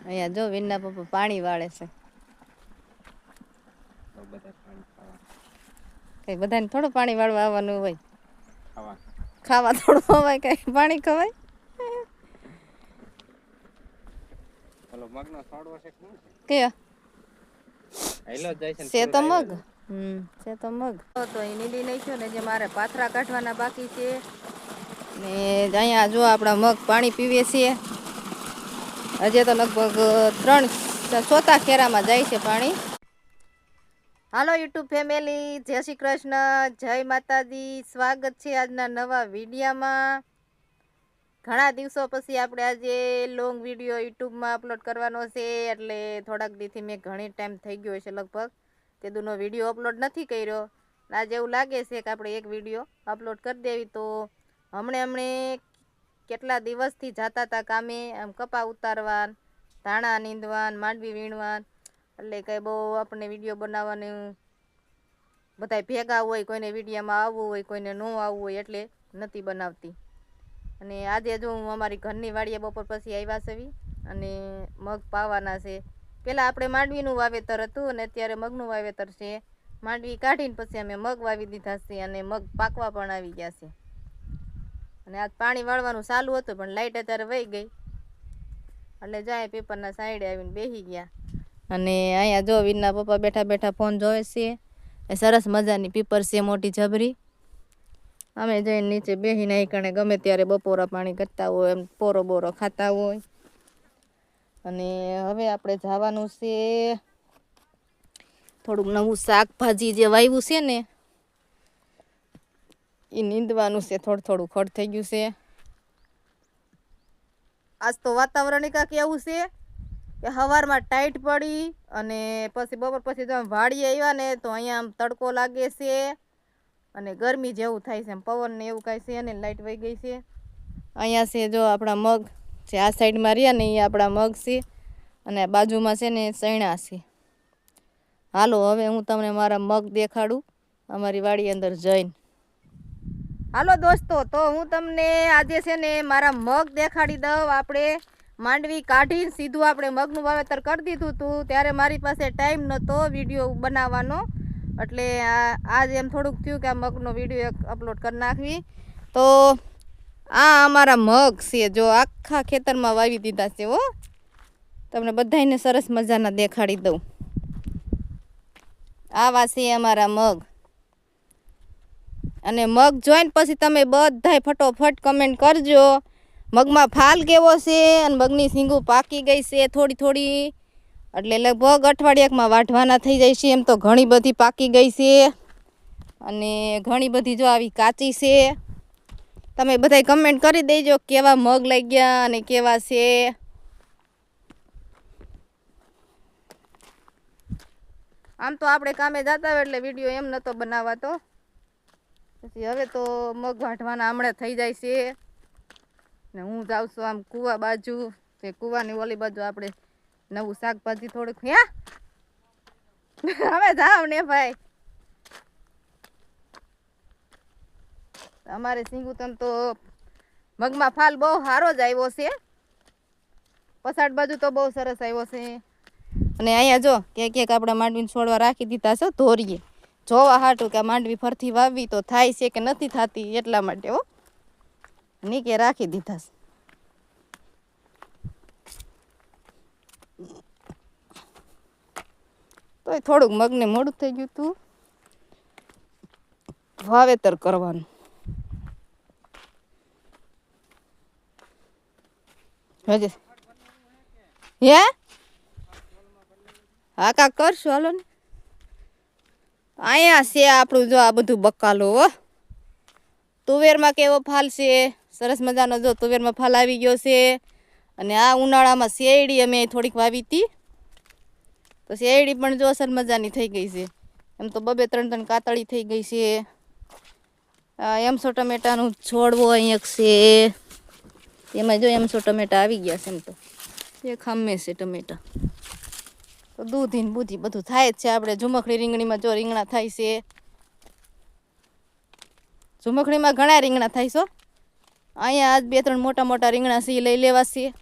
અહીંયા જો વિનના પપ્પા પાણી વાળે છે. કઈ બધાને થોડું પાણી વાળવા આવવાનું હોય. ખાવા થોડું હોય કઈ પાણી ખવાય. કયા છે તો મગ. છે તો મગ તો એ નીંદી નાખ્યો ને જે મારે પાથરા કાઢવાના બાકી છે ને અહીંયા જો આપણા મગ પાણી પીવે છે. હજી તો લગભગ 3-4 ખેરામાં જાય છે પાણી. હાલો યુટ્યુબ ફેમિલી, જય શ્રી કૃષ્ણ, જય માતાજી. સ્વાગત છે આજના નવા વિડીયામાં. ઘણા દિવસો પછી આપણે આજે લોંગ વિડીયો યુટ્યુબમાં અપલોડ કરવાનો છે. એટલે થોડાક દીથી મેં ઘણી ટાઈમ થઈ ગયો છે, લગભગ તે દૂનો વિડીયો અપલોડ નથી કર્યો. આજે એવું લાગે છે કે આપણે એક વિડીયો અપલોડ કરી દેવી. તો હમણે કેટલા દિવસથી જતા હતા કામે, આમ કપા ઉતારવાન, ધાણા નીંદવાન, માંડવી વીણવાન. એટલે કંઈ બહુ આપણને વિડીયો બનાવવાનું બધા ભેગા હોય, કોઈને વિડીયોમાં આવવું હોય, કોઈને ન આવવું હોય, એટલે નથી બનાવતી. અને આજે જો હું અમારી ઘરની વાડીએ બપોર પછી આવ્યા છે અને મગ પાવાના છે. પહેલાં આપણે માંડવીનું વાવેતર હતું અને અત્યારે મગનું વાવેતર છે. માંડવી કાઢીને પછી અમે મગ વાવી દીધા છે અને મગ પાકવા પણ આવી ગયા છે. અને આજ પાણી વાળવાનું ચાલુ હતું પણ લાઇટ અત્યારે વહી ગઈ એટલે જાય પેપરના સાઈડે આવીને બેસી ગયા. અને અહીંયા જો વીરના પપ્પા બેઠા બેઠા ફોન જોવે છે. એ સરસ મજાની પીપર છે મોટી જબરી. અમે જઈને નીચે બેસીને અહીં કણે ગમે ત્યારે બપોરા પાણી કરતા હોય, એમ પોરો બોરો ખાતા હોય. અને હવે આપણે જવાનું છે થોડુંક નવું શાકભાજી જે વાવ્યું છે ને એ નીંદવાનું છે. થોડું ખડ થઈ ગયું છે. આજ તો વાતાવરણ કાંક એવું છે કે સવારમાં ટાઈટ પડી અને પછી બપોર પછી જો વાડીએ આવ્યા ને તો અહીંયા આમ તડકો લાગે છે અને ગરમી જેવું થાય છે. પવન ને એવું કાંઈ છે ને લાઇટ વહી ગઈ છે. અહીંયા છે જો આપણા મગ જે આ સાઈડમાં રહ્યા ને એ આપણા મગ છે અને બાજુમાં છે ને સૈણા છે. હાલો હવે હું તમને મારા મગ દેખાડું અમારી વાડી અંદર જઈને. હાલો દોસ્તો, તો હું તમને આજે છે ને મારા મગ દેખાડી દઉં. આપણે માંડવી કાઢીને સીધું આપણે મગનું વાવેતર કરી દીધું હતું ત્યારે મારી પાસે ટાઈમ નહોતો વિડીયો બનાવવાનો. એટલે આજ એમ થોડુંક થયું કે આ મગનો વિડીયો એક અપલોડ કરી નાખવી. તો આ અમારા મગ છે, જો આખા ખેતરમાં વાવી દીધા છે. હો, તમને બધાને સરસ મજાના દેખાડી દઉં. આવા છે અમારા મગ. અને મગ જોઈને પછી તમે બધાય ફટોફટ કમેન્ટ કરજો મગમાં ફાલ કેવો છે અને મગની સિંગું પાકી ગઈ છે થોડી. એટલે લગભગ અઠવાડિયામાં વાઢવાના થઈ જાય છે. એમ તો ઘણી બધી પાકી ગઈ છે અને ઘણી બધી જો આવી કાચી છે. તમે બધાય કમેન્ટ કરી દેજો કેવા મગ લઈ ગયા અને કેવા છે. આમ તો આપણે કામે જતા હોય એટલે વિડીયો એમ નહોતો બનાવાતો. પછી હવે તો મગ વાઢવાના હમણાં થઈ જાય છે ને હું જાઉં છું આમ કૂવા બાજુ. તે કૂવાની ઓલી બાજુ આપણે નવું શાકભાજી થોડુંક હવે જાવ ને ભાઈ. અમારે સિંગુતમ તો મગમાં ફાલ બહુ સારો જ આવ્યો છે. પસાડ બાજુ તો બહુ સરસ આવ્યો છે. અને અહીંયા જો ક્યાંક આપણા માંડવીને છોડવા રાખી દીધા છે ધોરીએ જોવા હાટું કે માંડવી ફરથી વાવવી તો થાય છે કે નથી થતી એટલા માટે. હો, નીચે રાખી દીધા છે. તોય થોડુંક મગને મોડું થઈ ગયું તું વાવેતર કરવાનું. હજી હે હા કાંક કરશું હાલો ને. અહીંયા છે આપણું જો આ બધું બકાલો. હો, તુવેરમાં કેવો ફાલ છે સરસ મજાનો. જો તુવેરમાં ફાલ આવી ગયો છે. અને આ ઉનાળામાં શેરડી અમે થોડીક વાવી હતી તો શેરડી પણ જો અસર મજાની થઈ ગઈ છે. એમ તો 2-3 કાતળી થઈ ગઈ છે. એમસો ટમેટાનું છોડવો અહીંયા છે એમાં જો એમસો ટમેટા આવી ગયા છે. એમ તો એ ખામે છે ટમેટા. તો દૂધીને બુધી બધું થાય જ છે. આપણે ઝુમખડી રીંગણીમાં જો રીંગણા થાય છે. ઝુમખડીમાં ઘણા રીંગણા થાય છે. અહીંયા આજ 2-3 મોટા રીંગણા છે લઈ લેવા છે.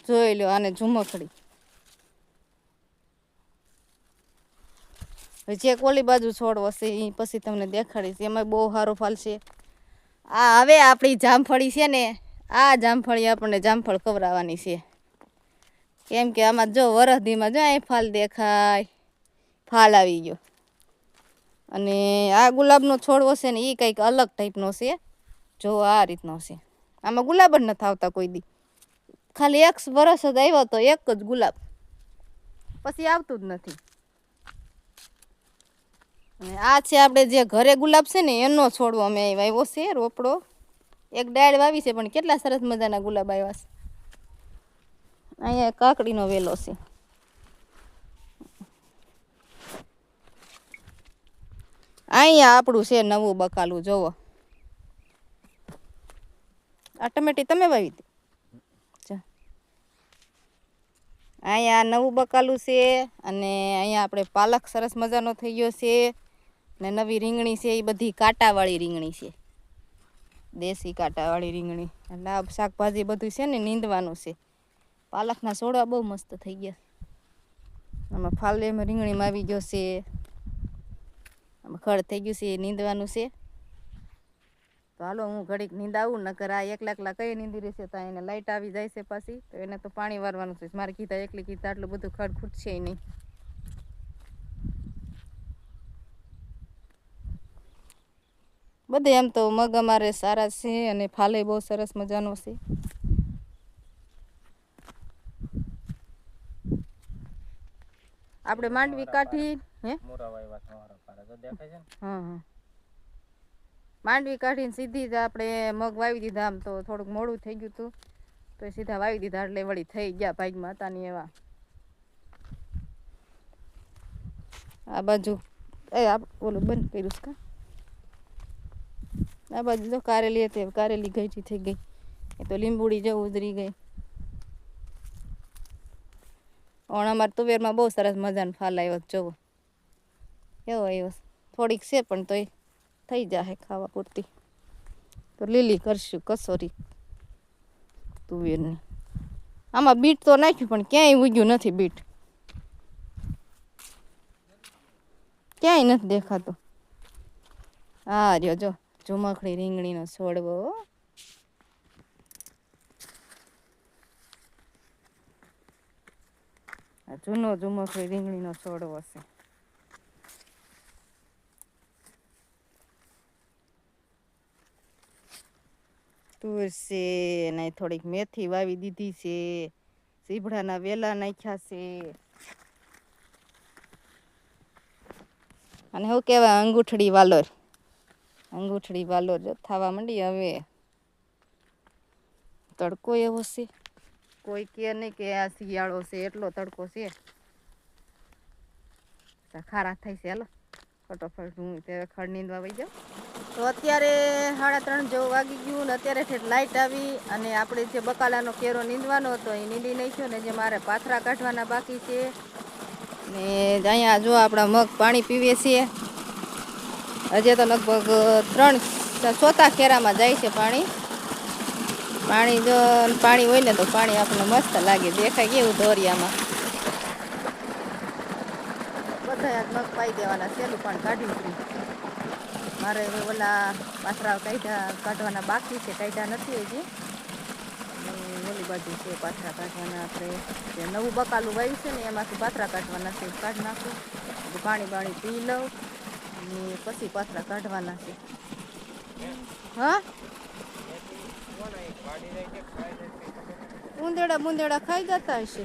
જોઈ લો આને ઝુમખડી. જે કોલી બાજુ છોડવો છે એ પછી તમને દેખાડીશ. એમાં બહુ સારું ફાલશે. આ હવે આપણી જામફળી છે ને, આ જામફળી આપણને જામફળ ખવડાવવાની છે. કેમ કે આમાં જો વરસદીમાં જો અહીં ફાલ દેખાય, ફાલ આવી ગયો. અને આ ગુલાબનો છોડવો છે ને એ કંઈક અલગ ટાઈપનો છે. જો આ રીતનો છે. આમાં ગુલાબ જ નથી આવતા કોઈ દી. ખાલી એક વરસ જ આવ્યો તો એક જ ગુલાબ, પછી આવતું જ નથી. અને આ છે આપણે જે ઘરે ગુલાબ છે ને એનો છોડવો અમે વાવ્યો છે રોપડો. એક ડાળ વાવી છે પણ કેટલા સરસ મજાના ગુલાબ આવ્યા છે. અહીંયા કાકડીનો વેલો છે. અહીંયા આપણું છે નવું બકાલું જોવો. આ ટમેટી તમે વાવી હતી? અહીંયા નવું બકાલું છે અને અહીંયા આપણે પાલક સરસ મજાનો થઈ ગયો છે. ને નવી રીંગણી છે એ બધી કાંટાવાળી રીંગણી છે, દેશી કાંટાવાળી રીંગણી. એટલે આ શાકભાજી બધું છે ને નીંદવાનું છે. પાલકના છોડવા બહુ મસ્ત થઈ ગયા. આમાં ફાલેમાં રીંગણીમાં આવી ગયો છે. આમાં ખડ થઈ ગયું છે એ નીંદવાનું છે. તો હાલો હું ઘડીક નીંદાવું, નકર આ એકલા કઈ નીંદી રહેશે તો એને લાઈટ આવી જાય છે પાછી, તો એને તો પાણી વારવાનું છે. મારે કીધા એકલી કીધા આટલું બધું ખડ ખૂટશે નહીં. બધે એમ તો મગ અમારે સારા છે અને ફાલે બહુ સરસ મજાનો છે. આપણે માંડવી કાઢી હા માંડવી કાઢીને સીધી જ આપણે મગ વાવી દીધા. આમ તો થોડુંક મોડું થઈ ગયું હતું તો સીધા વાવી દીધા એટલે વળી થઈ ગયા ભાગમાં હતા ને એવા. આ બાજુ ઓલું બંધ કર્યું કા. આ બાજુ તો કારેલી હતી, કારેલી ગઈ થઈ ગઈ. એ તો લીંબુડી જેવું ઉતરી ગઈ. અમારે તુવેરમાં બહુ સરસ મજાનો ફાલ આવ્યો જોવો એવો આવ્યો. થોડીક છે પણ તોય થઈ જાય ખાવા પૂરતી. તો લીલી કરશું કસોરી તુવેરની. આમાં બીટ તો નાખ્યું પણ ક્યાંય ઉગ્યું નથી. બીટ ક્યાંય નથી દેખાતો. હા રહ્યો જો ઝુમખડી રીંગણીનો છોડવો. જૂનો ઝુમખડી રીંગણીનો છોડવો છે. તુલસી અને થોડીક મેથી વાવી દીધી છે. સીભડાના વેલા નાખ્યા છે. અને શું કહેવાય અંગૂઠડી વાલોર. અંગૂઠડી વાલોર જો થવા માંડી હવે. તડકો એવો છે, કોઈ કે નહીં કે આ શિયાળો છે એટલો તડકો છે. ખારા થાય છે. હાલો ફટોફટ હું ત્યારે ખડ નીંદવા વહી જાઉં. તો અત્યારે 3:30 જેવું વાગી ગયું ને અત્યારે ઠેઠ લાઇટ આવી. અને આપણે જે બકાલાનો કેરો નીંદવાનો હતો એ નીંદી નાખ્યો ને જે મારે પાથરા કાઢવાના બાકી છે. ને અહીંયા જો આપણા મગ પાણી પીવે છે. હજી તો લગભગ 3-4 ખેરામાં જાય છે પાણી. જો પાણી હોય ને તો પાણી આપણને મસ્ત લાગે, દેખાય કેવું દોરિયામાં. બધા મગ પાઈ દેવાના, સહેલું પણ કાઢી. મારે ઓલા પાથરા કાઢવાના બાકી છે, કાઢ્યા નથી હજી. ઓલી બાજુ છે પાથરા કાઢવાના. આપણે જે નવું બકાલું વાવ્યું છે ને એમાંથી પાથરા કાઢવાના છે. કાઢી નાખું, પાણી પી લઉં અને પછી પાથરા કાઢવાના છે. હા બુંદેડા ખાઈ જતા હશે.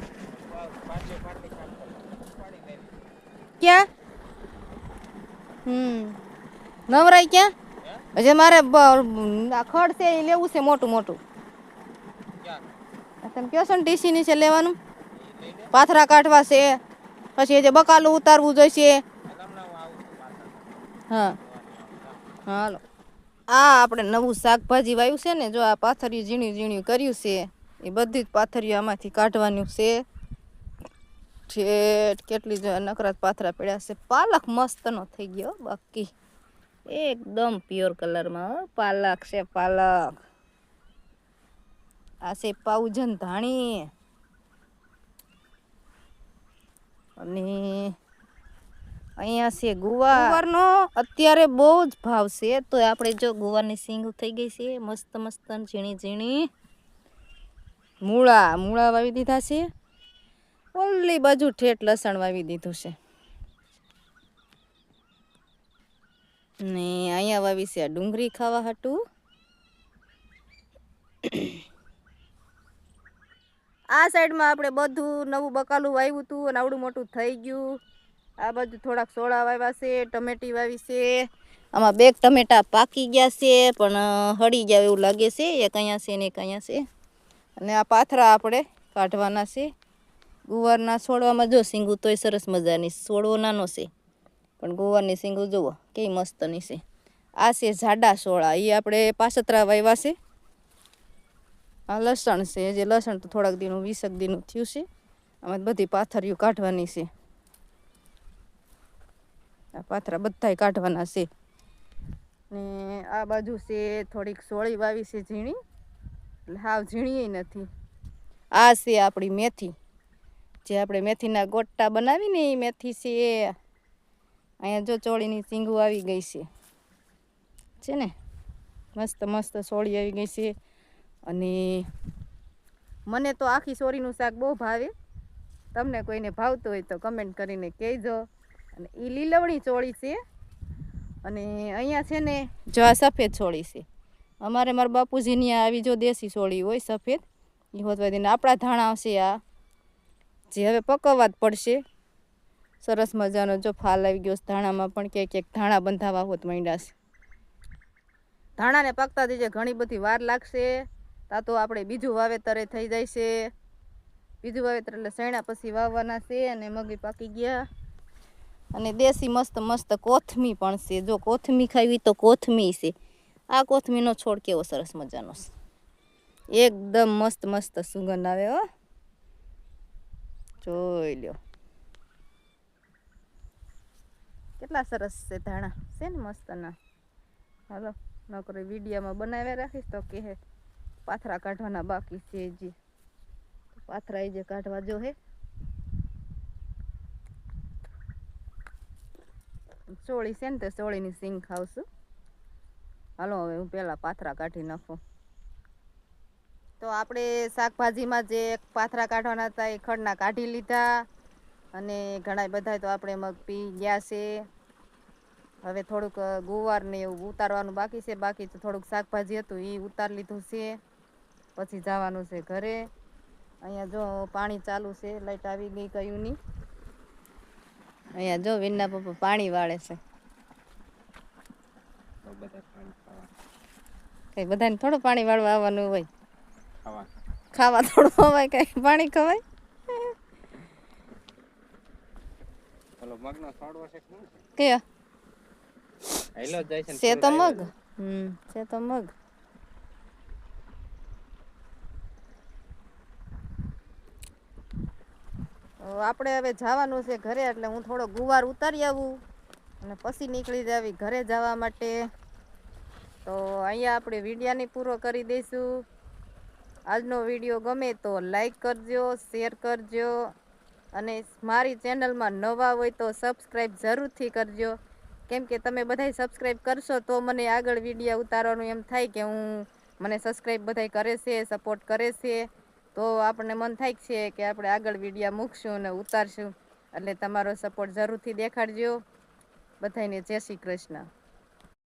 ક્યાં નવરાય ક્યાં? હજી મારે ખડ છે એ લેવું છે મોટું. તમે કહો છો ને ટીસી નીચે લેવાનું. પાથરા કાઢવા છે, પછી જે બકાલું ઉતારવું જોઈશે. હા હાલો. આ આપણે નવું શાકભાજી વાવ્યું છે ને, જો આ પાથરિયું ઝીણ્યું કર્યું છે એ બધી જ પાથરિયું આમાંથી કાઢવાનું છે. કેટલી જો નકરાત પાથરા પડ્યા છે. પાલક મસ્તનો થઈ ગયો, બાકી એકદમ પ્યોર કલરમાં પાલક છે. પાલક આ છે પાઉજન ધાણી. અને અહીંયા છે ગુવારનો અત્યારે બહુ જ ભાવ છે. તો આપણે જો ગુવારની સિંગ થઈ ગઈ છે મસ્ત મસ્ત ઝીણી ઝીણી. મૂળા વાવી દીધા છે. ઓલી બાજુ ઠેઠ લસણ વાવી દીધું છે. ને અહીંયા વાવી છે આ ડુંગળી ખાવા હાટું. આ સાઈડમાં આપણે બધું નવું બકાલું વાવ્યું હતું અને આવડું મોટું થઈ ગયું. આ બાજુ થોડાક સોળા વાવ્યા છે, ટમેટી વાવી છે. આમાં 2 ટમેટા પાકી ગયા છે પણ હળી ગયા એવું લાગે છે. એક અહીંયા છે ને એક અહીંયા છે. અને આ પાથરા આપણે કાઢવાના છે. ગુવારના છોડવામાં જો સિંગું તોય સરસ મજાની. છોડવો નાનો છે પણ ગુવારની સિંગું જુઓ કેવી મસ્તની છે. આ છે જાડા સોળા, એ આપણે પાસતરા વાવ્યા છે. આ લસણ છે, જે લસણ તો થોડાક દીનું 20 દીનું થયું છે. આમાં બધી પાથરીઓ કાઢવાની છે. આ પાથરા બધાય કાઢવાના છે. ને આ બાજુ છે થોડીક સોળી વાવી છે ઝીણી, એટલે હાવ ઝીણી નથી. આ છે આપણી મેથી, જે આપણે મેથીના ગોટા બનાવીને એ મેથી છે. અહીંયા જો ચોળીની સિંગું આવી ગઈ છે ને મસ્ત મસ્ત સોળી આવી ગઈ છે. અને મને તો આખી સોરીનું શાક બહુ ભાવે. તમને કોઈને ભાવતું હોય તો કમેન્ટ કરીને કહેજો. અને એ લીલવણી ચોળી છે. અને અહીંયા છે ને જો આ સફેદ ચોળી છે. અમારે મારા બાપુજીની આવી જો દેશી ચોળી હોય સફેદ એ હોતવા દઈને. આપણા ધાણા છે આ, જે હવે પકવવા જ પડશે. સરસ મજાનો જો ફાલ આવી ગયો ધાણામાં પણ ક્યાંક ધાણા બંધાવા હોત માંડ્યા છે. ધાણાને પાકતા જઈએ ઘણી બધી વાર લાગશે. તા તો આપણે બીજું વાવેતર થઈ જાય છે. બીજું વાવેતર એટલે સૈણા પછી વાવવાના છે. અને મગી પાકી ગયા. અને દેશી મસ્ત મસ્ત કોથમી પણ છે. જો કોથમી ખાવી તો કોથમી છે. આ કોથમીનો છોડ કેવો સરસ મજાનો છે. એકદમ મસ્ત મસ્ત સુગંધ આવે હો, જોઈ લ્યો કેટલા સરસ છે ધાણા છે ને મસ્તના. હાલો નકરો વિડીયોમાં બનાવ્યા રાખીશ તો કે પાથરા કાઢવાના બાકી છે. જે પાથરા એ જે કાઢવા જો હે. ચોળી છે ને તો ચોળીની સિંગ ખાવશું. હાલો હવે હું પહેલાં પાથરા કાઢી નાખું. તો આપણે શાકભાજીમાં જે પાથરા કાઢવાના હતા એ ખડના કાઢી લીધા. અને ઘણા બધા તો આપણે મગ પી ગયા છે. હવે થોડુંક ગુવારને એવું ઉતારવાનું બાકી છે. બાકી તો થોડુંક શાકભાજી હતું એ ઉતારી લીધું છે. પછી જવાનું છે ઘરે. અહીંયા જો પાણી ચાલુ છે, લાઈટ આવી ગઈ કયું નહીં. અહીંયા જો વિનના પપ્પા પાણી વાળે છે. કઈ બધાને થોડું પાણી વાળવા આવવાનું હોય. ખાવા થોડું ખવાય, કઈ પાણી ખવાય. કયા છે તો મગ. છે તો મગ. આપણે હવે જવાનું છે ઘરે, એટલે હું થોડો ગુવાર ઉતારી આવું અને પછી નીકળી જાવી ઘરે જવા માટે. તો અહીંયા આપણે વિડીયાને પૂરો કરી દઈશું. આજનો વિડીયો ગમે તો લાઈક કરજો, શેર કરજો. અને મારી ચેનલમાં નવા હોય તો સબસ્ક્રાઈબ જરૂરથી કરજો. કેમ કે તમે બધાય સબસ્ક્રાઈબ કરશો તો મને આગળ વિડીયો ઉતારવાનું એમ થાય કે મને સબસ્ક્રાઈબ બધાય કરે છે, સપોર્ટ કરે છે. તો આપણને મન થાય છે કે આપણે આગળ વિડીયો મૂકશું અને ઉતારશું. એટલે તમારો સપોર્ટ જરૂરથી દેખાડજો. બધાને જય શ્રી કૃષ્ણ.